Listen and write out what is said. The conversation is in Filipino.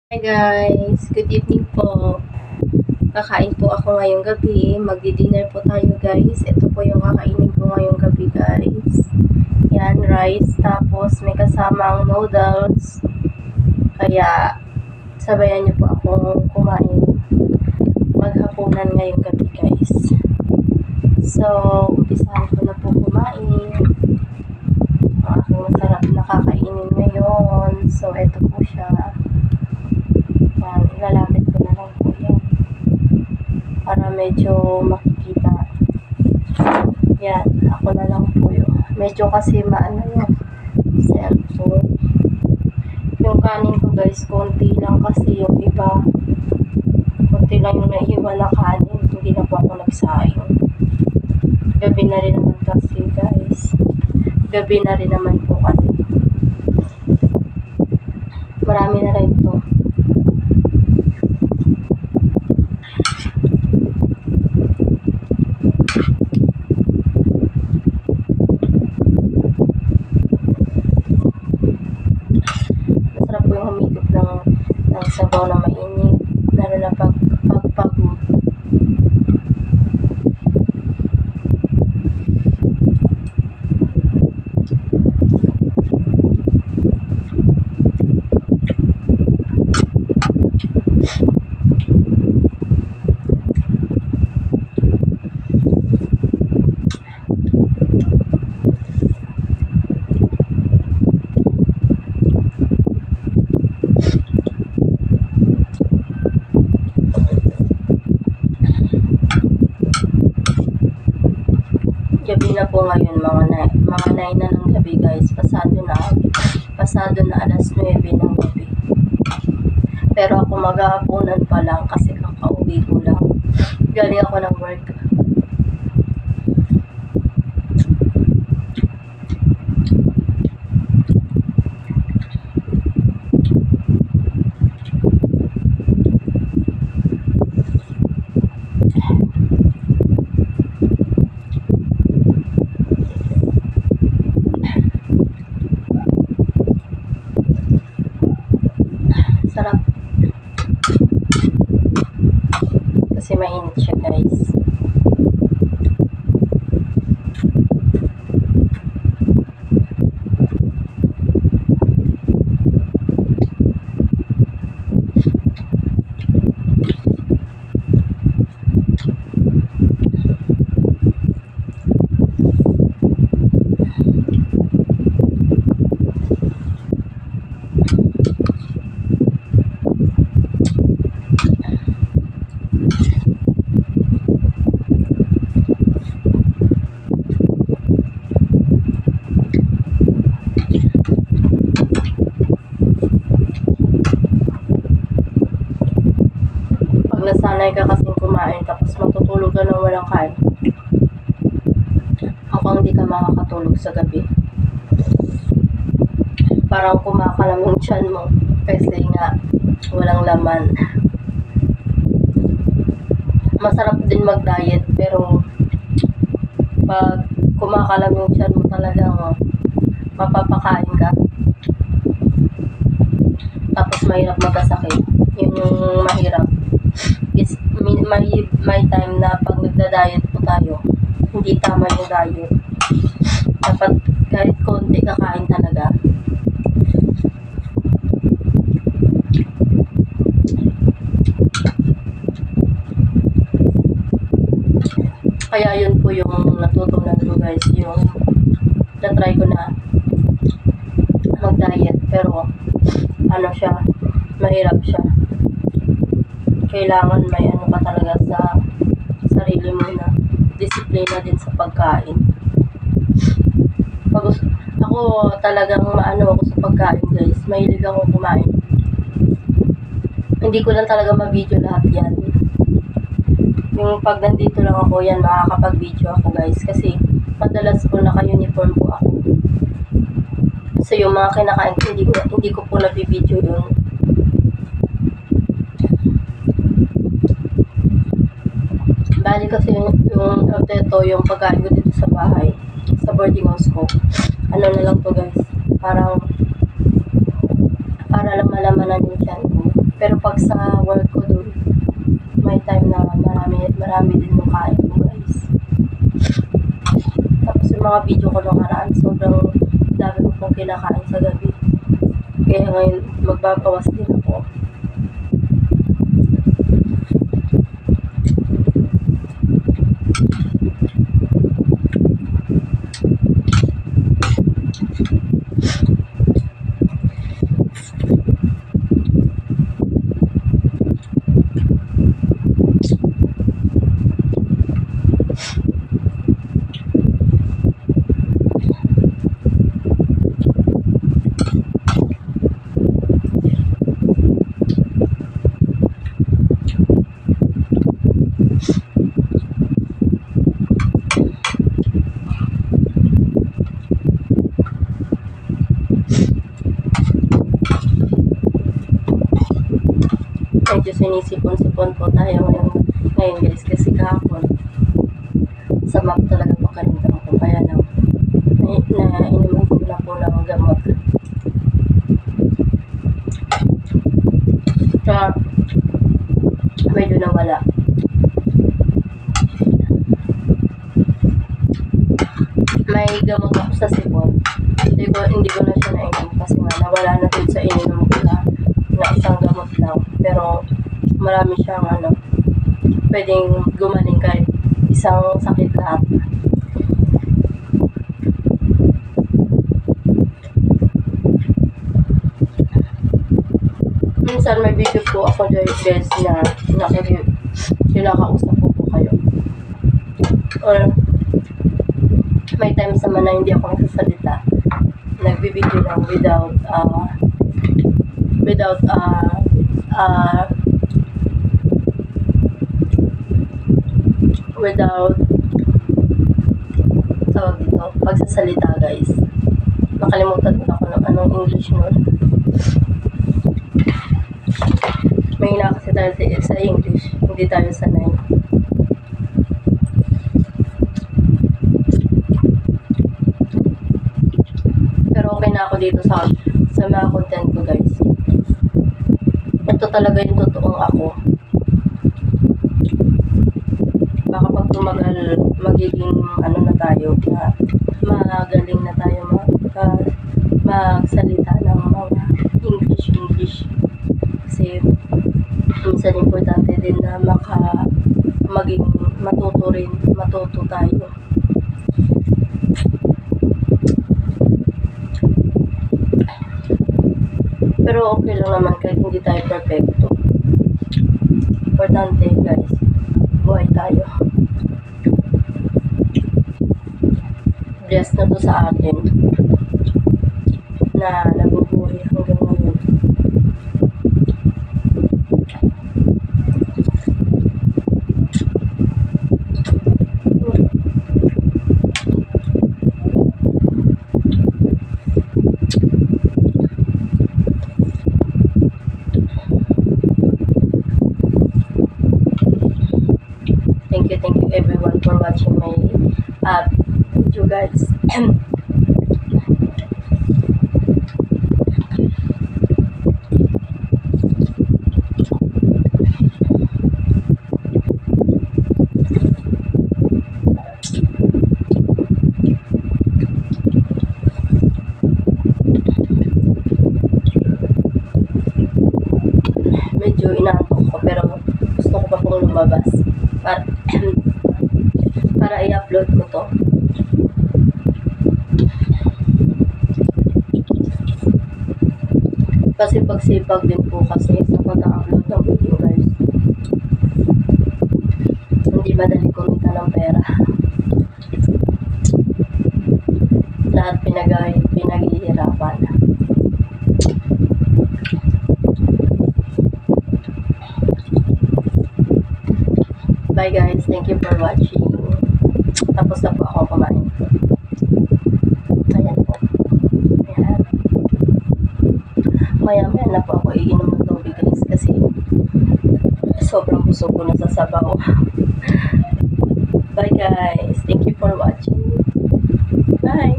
Hi guys, good evening po. Kakain po ako ngayong gabi. Magdi-dinner po tayo guys. Ito po yung kakainin ko ngayong gabi guys. Yan, rice. Tapos may kasamang noodles. Kaya sabayan niyo po akong kumain. Maghapunan ngayong gabi guys. So, umpisahan ko na po kumain. Ang aking masarap na kakainin ngayon. So, ito po siya. Yan, ilalapit ko na lang po yan. Para medyo makikita. Yan, ako na lang po yun. Medyo kasi maano yung cellphone. Yung kanin ko guys, konti lang kasi yung iba. Konti lang yung naiwan na kanin. Hindi na po ako nagsaing. Gabi na rin naman kasi guys. Gabi na rin naman po kasi. Marami na rin to. Masarap po yung humigop ng sabaw na mainit. Lalo na pagpagod. Gabi na po ngayon, mga 9 na ng gabi guys. Pasado na alas 9 ng gabi. Pero ako maghahaponan pa lang kasi kakauwi ko lang. Galing ako ng work. Sarap. Kasi mainit siya guys. Nasanay ka kasing kumain tapos matutulog ka nang walang kain. Mukhang hindi ka makakatulog sa gabi. Parang kumakalam yung tiyan mo kasi nga walang laman. Masarap din mag-diet pero pag kumakalam yung tiyan mo talagang mapapakain ka. Tapos mahirap magkasakit. Yun yung mahirap. May time na pag nagda-diet po tayo, hindi tama yung diet. Dapat kahit konti kakain talaga. Kaya yun po yung natutunan ko guys, yung na-try ko na mag-diet pero ano siya, mahirap siya. Kailangan may ano ka talaga sa sarili mo na disiplina din sa pagkain. Ako talagang maano ako sa pagkain guys, mahilig ako kumain. Hindi ko lang talaga ma-video lahat yan. Yung pag nandito lang ako yan, makakapag-video ako guys kasi madalas po naka-uniform po ako. So yung mga kinakain ko, hindi ko po na-video yun. Bali kasi yung pagkain ko dito sa bahay, sa boarding house ko. Ano na lang to guys, parang para lang malamanan yung tiyan ko. Pero pag sa work ko dun, may time na marami din yung kain ko guys. Tapos yung mga video ko nakaraan, sobrang dami ko pong kinakain sa gabi. Kaya ngayon, magbabawas din ako. Medyo sinisipon-sipon po tayo ngayon guys kasi kahapon sama po talaga pakaramdam ko, kaya lang inuman ko na po ng gamot. Kaya medyo nawala. May gamot ako sa sipon, hindi ko na siya nainom kasi nga nawala na din sa ininom ko na isang gamot lang, pero marami siyang pwedeng gumaling kahit isang sakit lahat. Minsan may video po ako guys na kinakausap po kayo, or may times naman na hindi ako nagsasalita, nagbibideo lang without tawag dito, pagsasalita guys. Nakalimutan ko na kung anong English nun. Mahina kasi tayo sa English, hindi tayo sanay. Pero okay na ako dito sa mga content ko guys. Ito talaga yung totoong ako. Baka pag tumagal, magiging na tayo, na magaling na tayo magsalita ng mga English. Kasi minsan importante din na matuto tayo. Pero okay lang naman kahit hindi tayo perfecto. Importante guys, buhay tayo. Blessed na to sa atin na nabubuhay hanggang ngayon. Thank you everyone for watching my video guys. Medyo inaantok ko pero gusto ko pa pong lumabas para i-upload ko to. Kasi pagsipag din po kasi sa pag-upload ng video guys. Hindi madali kumita ng pera. Lahat pinaghihirapan. Bye guys, thank you for watching. Tapos na po ako kumain. Ayan po. Ayan. Maya-maya na po ako iinom ng tubig guys kasi sobrang busog ko na sa sabaw. Bye guys, thank you for watching. Bye.